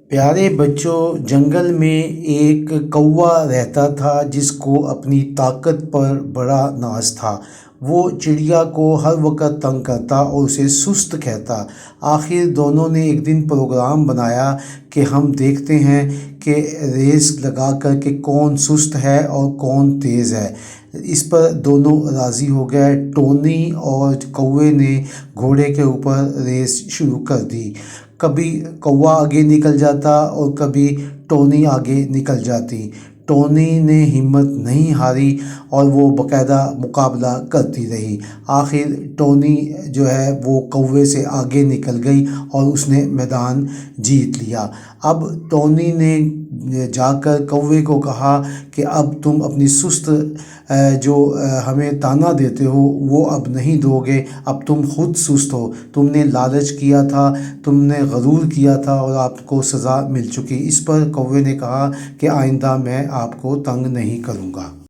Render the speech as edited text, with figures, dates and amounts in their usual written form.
پیارے بچوں، جنگل میں ایک کوا رہتا تھا جس کو اپنی طاقت پر بڑا ناز تھا۔ وہ چڑیا کو ہر وقت تنگ کرتا اور اسے سست کہتا۔ آخر دونوں نے ایک دن پروگرام بنایا کہ ہم دیکھتے ہیں کہ ریس لگا کر کہ کون سست ہے اور کون تیز ہے۔ اس پر دونوں راضی ہو گئے۔ ٹونی اور کوے نے گھوڑے کے اوپر ریس شروع کر دی۔ کبھی کوا آگے نکل جاتا اور کبھی ٹونی آگے نکل جاتی۔ ٹونی نے ہمت نہیں ہاری اور وہ باقاعدہ مقابلہ کرتی رہی۔ آخر ٹونی جو ہے وہ کوے سے آگے نکل گئی اور اس نے میدان جیت لیا۔ اب ٹونی نے جا کر کوے کو کہا کہ اب تم اپنی سست جو ہمیں تانا دیتے ہو وہ اب نہیں دو گے، اب تم خود سست ہو، تم نے لالچ کیا تھا، تم نے غرور کیا تھا اور آپ کو سزا مل چکی۔ اس پر کوے نے کہا کہ آئندہ میں آپ کو تنگ نہیں کروں گا۔